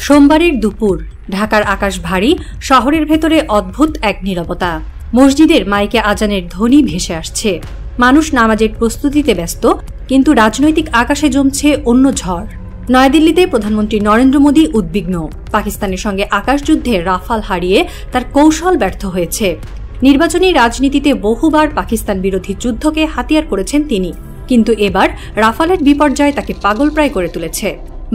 সোমবারের দুপুর ঢাকার আকাশ ভারী, শহরের ভেতরে অদ্ভুত এক নীরবতা। মসজিদের মাইকে আজানের ধ্বনি ভেসে আসছে। মানুষ নামাজের প্রস্তুতিতে ব্যস্ত, কিন্তু রাজনৈতিক আকাশে জমছে অন্য ঝড়। নয়াদিল্লিতে প্রধানমন্ত্রী নরেন্দ্র মোদী উদ্বিগ্ন। পাকিস্তানের সঙ্গে আকাশযুদ্ধে রাফাল হারিয়ে তার কৌশল ব্যর্থ হয়েছে। নির্বাচনী রাজনীতিতে বহুবার পাকিস্তান বিরোধী যুদ্ধকে হাতিয়ার করেছেন তিনি, কিন্তু এবার রাফালের বিপর্যয় তাকে পাগলপ্রায় করে তুলেছে।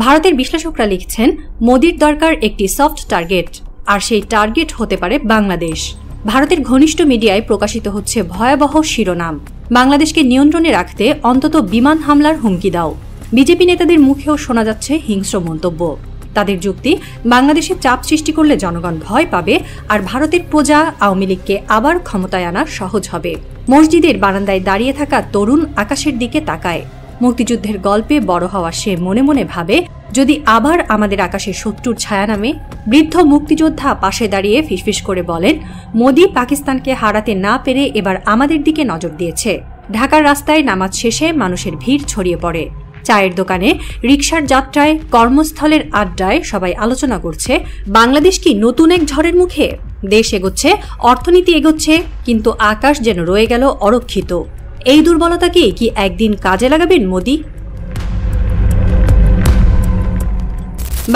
ভারতের বিশ্লেষকরা লিখছেন, মোদির দরকার একটি সফট টার্গেট, আর সেই টার্গেট হতে পারে বাংলাদেশ। ভারতের ঘনিষ্ঠ মিডিয়ায় প্রকাশিত হচ্ছে ভয়াবহ শিরোনাম, বাংলাদেশকে নিয়ন্ত্রণে রাখতে অন্তত বিমান হামলার হুমকি দাও। বিজেপি নেতাদের মুখেও শোনা যাচ্ছে হিংস্র মন্তব্য। তাদের যুক্তি, বাংলাদেশে চাপ সৃষ্টি করলে জনগণ ভয় পাবে, আর ভারতের প্রজা আওয়ামী লীগকে আবার ক্ষমতায় আনা সহজ হবে। মসজিদের বারান্দায় দাঁড়িয়ে থাকা তরুণ আকাশের দিকে তাকায়। মুক্তিযুদ্ধের গল্পে বড় হওয়া সে মনে মনে ভাবে, যদি আবার আমাদের আকাশে শত্রুর ছায়া নামে। বৃদ্ধ মুক্তিযোদ্ধা পাশে দাঁড়িয়ে ফিসফিস করে বলেন, মোদি পাকিস্তানকে হারাতে না পেরে এবার আমাদের দিকে নজর দিয়েছে। ঢাকার রাস্তায় নামাজ শেষে মানুষের ভিড় ছড়িয়ে পড়ে। চায়ের দোকানে, রিকশার যাত্রায়, কর্মস্থলের আড্ডায় সবাই আলোচনা করছে, বাংলাদেশ কি নতুন এক ঝড়ের মুখে? দেশ এগোচ্ছে, অর্থনীতি এগোচ্ছে, কিন্তু আকাশ যেন রয়ে গেল অরক্ষিত। এই দুর্বলতাকে কি একদিন কাজে লাগাবেন মোদি?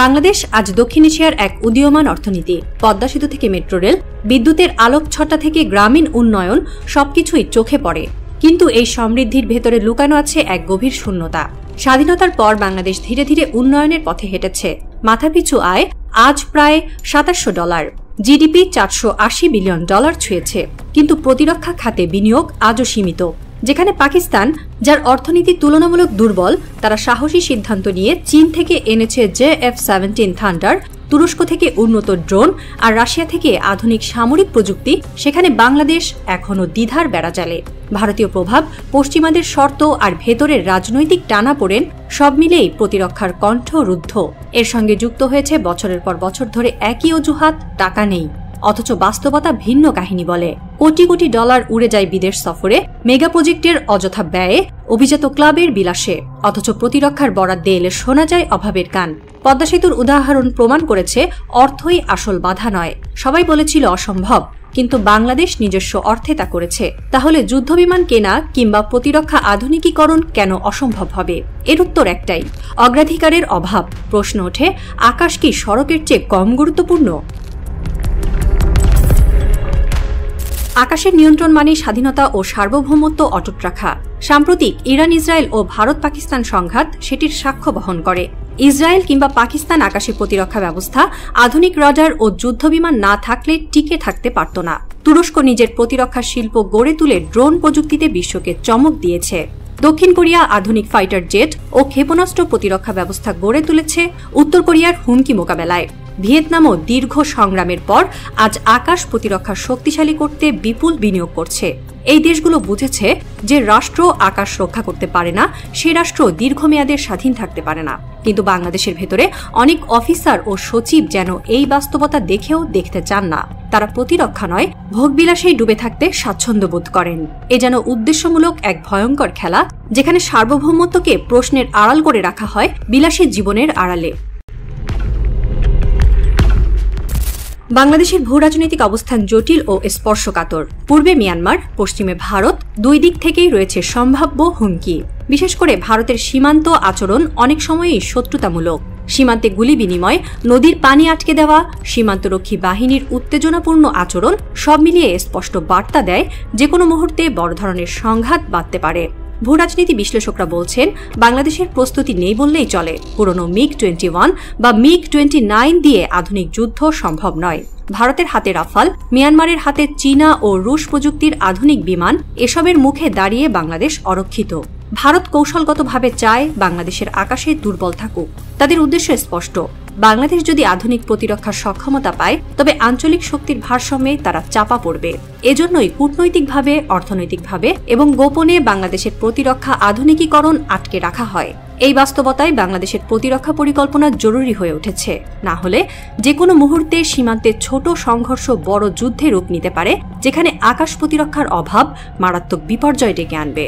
বাংলাদেশ আজ দক্ষিণ এশিয়ার এক উদীয়মান অর্থনীতি। পদ্মা সেতু থেকে মেট্রো রেল, বিদ্যুতের আলোকছটা থেকে গ্রামীণ উন্নয়ন, সবকিছুই চোখে পড়ে। কিন্তু এই সমৃদ্ধির ভেতরে লুকানো আছে এক গভীর শূন্যতা। স্বাধীনতার পর বাংলাদেশ ধীরে ধীরে উন্নয়নের পথে হেঁটেছে। মাথাপিছু আয় আজ প্রায় $2700, জিডিপি $480 বিলিয়ন ছুঁয়েছে। কিন্তু প্রতিরক্ষা খাতে বিনিয়োগ আজও সীমিত। যেখানে পাকিস্তান, যার অর্থনীতি তুলনামূলক দুর্বল, তারা সাহসী সিদ্ধান্ত নিয়ে চীন থেকে এনেছে JF-17 থান্ডার, তুরস্ক থেকে উন্নত ড্রোন, আর রাশিয়া থেকে আধুনিক সামরিক প্রযুক্তি, সেখানে বাংলাদেশ এখনও দ্বিধার বেড়াজালে। ভারতীয় প্রভাব, পশ্চিমাদের শর্ত আর ভেতরের রাজনৈতিক টানাপোড়েন সব মিলেই প্রতিরক্ষার কণ্ঠ রুদ্ধ। এর সঙ্গে যুক্ত হয়েছে বছরের পর বছর ধরে একই অজুহাত, টাকা নেই। অথচ বাস্তবতা ভিন্ন কাহিনী বলে। কোটি কোটি ডলার উড়ে যায় বিদেশ সফরে, মেগা প্রজেক্টের অযথা ব্যয়ে, অভিজাত ক্লাবের বিলাসে। অথচ প্রতিরক্ষার বরাদ্দে এলে শোনা যায় অভাবের গান। পদ্মা সেতুর উদাহরণ প্রমাণ করেছে অর্থই আসল বাধা নয়। সবাই বলেছিল অসম্ভব, কিন্তু বাংলাদেশ নিজস্ব অর্থে তা করেছে। তাহলে যুদ্ধবিমান কেনা কিংবা প্রতিরক্ষা আধুনিকীকরণ কেন অসম্ভব হবে? এর উত্তর একটাই, অগ্রাধিকারের অভাব। প্রশ্ন ওঠে, আকাশ কি সড়কের চেয়ে কম গুরুত্বপূর্ণ? আকাশের নিয়ন্ত্রণ মানে স্বাধীনতা ও সার্বভৌমত্ব অটুট রাখা। সাম্প্রতিক ইরান ইসরায়েল ও ভারত পাকিস্তান সংঘাত সেটির সাক্ষ্য বহন করে। ইসরায়েল কিংবা পাকিস্তান আকাশে প্রতিরক্ষা ব্যবস্থা, আধুনিক রাডার ও যুদ্ধবিমান না থাকলে টিকে থাকতে পারত না। তুরস্ক নিজের প্রতিরক্ষা শিল্প গড়ে তুলে ড্রোন প্রযুক্তিতে বিশ্বকে চমক দিয়েছে। দক্ষিণ কোরিয়া আধুনিক ফাইটার জেট ও ক্ষেপণাস্ত্র প্রতিরক্ষা ব্যবস্থা গড়ে তুলেছে উত্তর কোরিয়ার হুমকি মোকাবেলায়। ভিয়েতনামও দীর্ঘ সংগ্রামের পর আজ আকাশ প্রতিরক্ষা শক্তিশালী করতে বিপুল বিনিয়োগ করছে। এই দেশগুলো বুঝেছে যে রাষ্ট্র আকাশ রক্ষা করতে পারে না, সে রাষ্ট্র দীর্ঘমেয়াদে স্বাধীন থাকতে পারে না। কিন্তু বাংলাদেশের ভেতরে অনেক অফিসার ও সচিব যেন এই বাস্তবতা দেখেও দেখতে চান না। তারা প্রতিরক্ষা নয়, ভোগবিলাসেই ডুবে থাকতে স্বাচ্ছন্দ্য বোধ করেন। এ যেন উদ্দেশ্যমূলক এক ভয়ঙ্কর খেলা, যেখানে সার্বভৌমত্বকে প্রশ্নের আড়াল করে রাখা হয় বিলাসী জীবনের আড়ালে। বাংলাদেশের ভূরাজনৈতিক অবস্থান জটিল ও স্পর্শকাতর। পূর্বে মিয়ানমার, পশ্চিমে ভারত, দুই দিক থেকেই রয়েছে সম্ভাব্য হুমকি। বিশেষ করে ভারতের সীমান্ত আচরণ অনেক সময়ই শত্রুতামূলক। সীমান্তে গুলি বিনিময়, নদীর পানি আটকে দেওয়া, সীমান্তরক্ষী বাহিনীর উত্তেজনাপূর্ণ আচরণ সব মিলিয়ে স্পষ্ট বার্তা দেয় যে কোনো মুহূর্তে বড় ধরনের সংঘাত বাধতে পারে। ভূরাজনীতি বিশ্লেষকরা বলছেন, বাংলাদেশের প্রস্তুতি নেই বললেই চলে। পুরনো MiG-21 বা MiG-29 দিয়ে আধুনিক যুদ্ধ সম্ভব নয়। ভারতের হাতে রাফাল, মিয়ানমারের হাতে চীনা ও রুশ প্রযুক্তির আধুনিক বিমান, এসবের মুখে দাঁড়িয়ে বাংলাদেশ অরক্ষিত। ভারত কৌশলগতভাবে চায় বাংলাদেশের আকাশে দুর্বল থাকুক। তাদের উদ্দেশ্য স্পষ্ট, বাংলাদেশ যদি আধুনিক প্রতিরক্ষার সক্ষমতা পায়, তবে আঞ্চলিক শক্তির ভারসাম্যে তারা চাপা পড়বে। এজন্যই কূটনৈতিকভাবে, অর্থনৈতিকভাবে এবং গোপনে বাংলাদেশের প্রতিরক্ষা আধুনিকীকরণ আটকে রাখা হয়। এই বাস্তবতায় বাংলাদেশের প্রতিরক্ষা পরিকল্পনা জরুরি হয়ে উঠেছে। না হলে যে কোনো মুহূর্তে সীমান্তে ছোট সংঘর্ষ বড় যুদ্ধে রূপ নিতে পারে, যেখানে আকাশ প্রতিরক্ষার অভাব মারাত্মক বিপর্যয় ডেকে আনবে।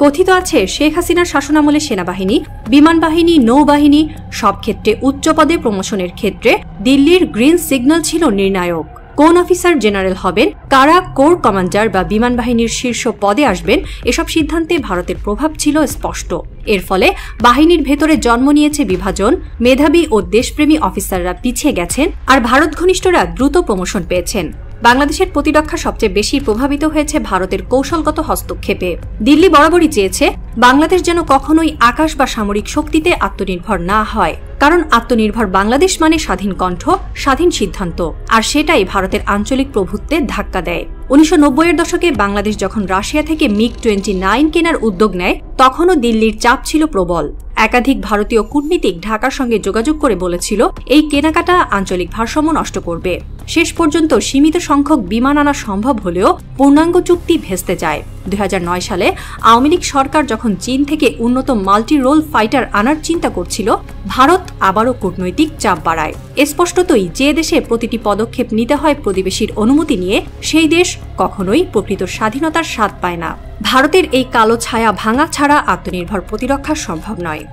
কথিত আছে শেখ হাসিনার শাসনামলে সেনাবাহিনী, বিমান বাহিনী, নৌবাহিনী সব ক্ষেত্রে উচ্চ পদে প্রমোশনের ক্ষেত্রে দিল্লির গ্রিন সিগন্যাল ছিল নির্ণায়ক। কোন অফিসার জেনারেল হবেন, কারা কোর কমান্ডার বা বিমান বাহিনীর শীর্ষ পদে আসবেন, এসব সিদ্ধান্তে ভারতের প্রভাব ছিল স্পষ্ট। এর ফলে বাহিনীর ভেতরে জন্ম নিয়েছে বিভাজন, মেধাবী ও দেশপ্রেমী অফিসাররা পিছিয়ে গেছেন আর ভারত ঘনিষ্ঠরা দ্রুত প্রমোশন পেয়েছেন। বাংলাদেশের প্রতিরক্ষা সবচেয়ে বেশি প্রভাবিত হয়েছে ভারতের কৌশলগত হস্তক্ষেপে। দিল্লি বরাবরই চেয়েছে বাংলাদেশ যেন কখনোই আকাশ বা সামরিক শক্তিতে আত্মনির্ভর না হয়, কারণ আত্মনির্ভর বাংলাদেশ মানে স্বাধীন কণ্ঠ, স্বাধীন সিদ্ধান্ত, আর সেটাই ভারতের আঞ্চলিক প্রভুত্বে ধাক্কা দেয়। 1990-এর দশকে বাংলাদেশ যখন রাশিয়া থেকে MiG-29 কেনার উদ্যোগ নেয়, তখনও দিল্লির চাপ ছিল প্রবল। একাধিক ভারতীয় কূটনীতিক ঢাকার সঙ্গে যোগাযোগ করে বলেছিল এই কেনাকাটা আঞ্চলিক ভারসাম্য নষ্ট করবে। শেষ পর্যন্ত সীমিত সংখ্যক বিমান আনা সম্ভব হলেও পূর্ণাঙ্গ চুক্তি ভেস্তে যায়। 2009 সালে আওয়ামী লীগ সরকার যখন চীন থেকে উন্নত মাল্টি রোল ফাইটার আনার চিন্তা করছিল, ভারত আবারও কূটনৈতিক চাপ বাড়ায়। স্পষ্টতই যে দেশে প্রতিটি পদক্ষেপ নিতে হয় প্রতিবেশীর অনুমতি নিয়ে, সেই দেশ কখনোই প্রকৃত স্বাধীনতার স্বাদ পায় না। ভারতের এই কালো ছায়া ভাঙা ছাড়া আত্মনির্ভর প্রতিরক্ষা সম্ভব নয়।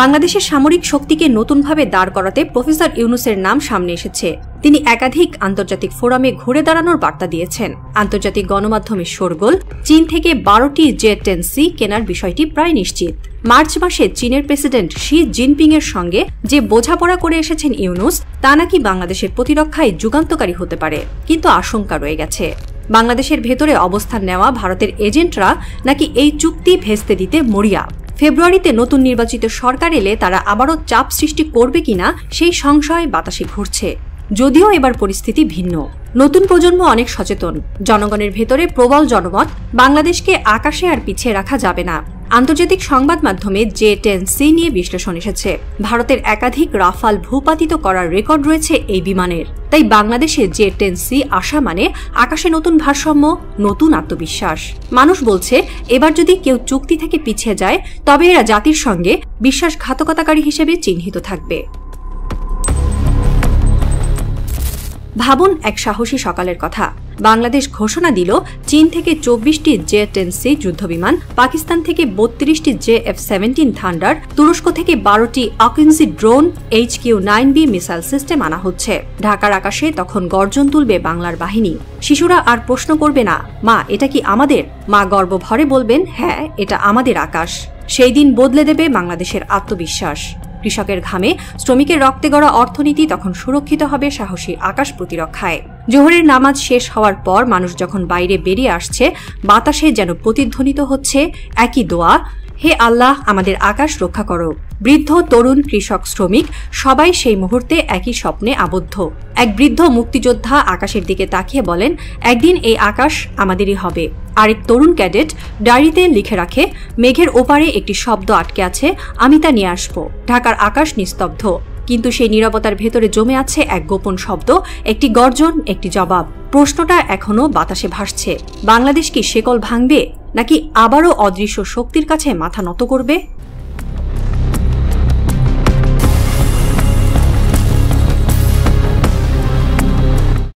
বাংলাদেশের সামরিক শক্তিকে নতুনভাবে দাঁড় করাতে প্রফেসর ইউনূসের নাম সামনে এসেছে। তিনি একাধিক আন্তর্জাতিক ফোরামে ঘুরে দাঁড়ানোর বার্তা দিয়েছেন। আন্তর্জাতিক গণমাধ্যমে শোরগোল, চীন থেকে 12টি J-10C কেনার বিষয়টি প্রায় নিশ্চিত। মার্চ মাসে চীনের প্রেসিডেন্ট শি জিনপিং এর সঙ্গে যে বোঝাপড়া করে এসেছেন ইউনূস, তা নাকি বাংলাদেশের প্রতিরক্ষায় যুগান্তকারী হতে পারে, কিন্তু আশঙ্কা রয়ে গেছে। বাংলাদেশের ভেতরে অবস্থান নেওয়া ভারতের এজেন্টরা নাকি এই চুক্তি ভেস্তে দিতে মরিয়া। ফেব্রুয়ারিতে নতুন নির্বাচিত সরকার এলে তারা আবারও চাপ সৃষ্টি করবে কিনা সেই সংশয় বাতাসে ঘুরছে। যদিও এবার পরিস্থিতি ভিন্ন। নতুন প্রজন্ম অনেক সচেতন। জনগণের ভেতরে প্রবল জনমত, বাংলাদেশকে আকাশে আর পিছিয়ে রাখা যাবে না। আন্তর্জাতিক সংবাদ মাধ্যমে J-10C নিয়ে বিশ্লেষণ এসেছে। ভারতের একাধিক রাফাল ভূপাতিত করার রেকর্ড রয়েছে এই বিমানের। তাই বাংলাদেশে J-10C আসা মানে আকাশে নতুন ভারসাম্য, নতুন আত্মবিশ্বাস। মানুষ বলছে এবার যদি কেউ চুক্তি থেকে পিছিয়ে যায়, তবে এরা জাতির সঙ্গে বিশ্বাসঘাতকতাকারী হিসেবে চিহ্নিত থাকবে। ভাবুন এক সাহসী সকালের কথা। বাংলাদেশ ঘোষণা দিল চীন থেকে 24টি J-10C যুদ্ধবিমান, পাকিস্তান থেকে 32টি JF-17 থান্ডার, তুরস্ক থেকে 12টি Akinci drone, HQ-9B missile system আনা হচ্ছে। ঢাকার আকাশে তখন গর্জন তুলবে বাংলার বাহিনী। শিশুরা আর প্রশ্ন করবে না, মা এটা কি আমাদের? মা গর্ব ভরে বলবেন, হ্যাঁ এটা আমাদের আকাশ। সেই দিন বদলে দেবে বাংলাদেশের আত্মবিশ্বাস। কৃষকের ঘামে, শ্রমিকের রক্তে গড়া অর্থনীতি তখন সুরক্ষিত হবে সাহসী আকাশ প্রতিরক্ষায়। জোহরের নামাজ শেষ হওয়ার পর মানুষ যখন বাইরে বেরিয়ে আসছে, বাতাসে যেন প্রতিধ্বনিত হচ্ছে একই দোয়া, হে আল্লাহ আমাদের আকাশ রক্ষা করো। বৃদ্ধ, তরুণ, কৃষক, শ্রমিক সবাই সেই মুহূর্তে একই স্বপ্নে আবদ্ধ। এক বৃদ্ধ মুক্তিযোদ্ধা আকাশের দিকে তাকিয়ে বলেন, একদিন এই আকাশ আমাদেরই হবে। আরেক তরুণ ক্যাডেট ডায়েরিতে লিখে রাখে, মেঘের ওপারে একটি শব্দ আটকে আছে, আমি তা নিয়ে আসব। ঢাকার আকাশ নিস্তব্ধ, কিন্তু সেই নীরবতার ভেতরে জমে আছে এক গোপন শব্দ, একটি গর্জন, একটি জবাব। প্রশ্নটা এখনো বাতাসে ভাসছে, বাংলাদেশ কি শেকল ভাঙবে, নাকি আবারও অদৃশ্য শক্তির কাছে মাথা নত করবে?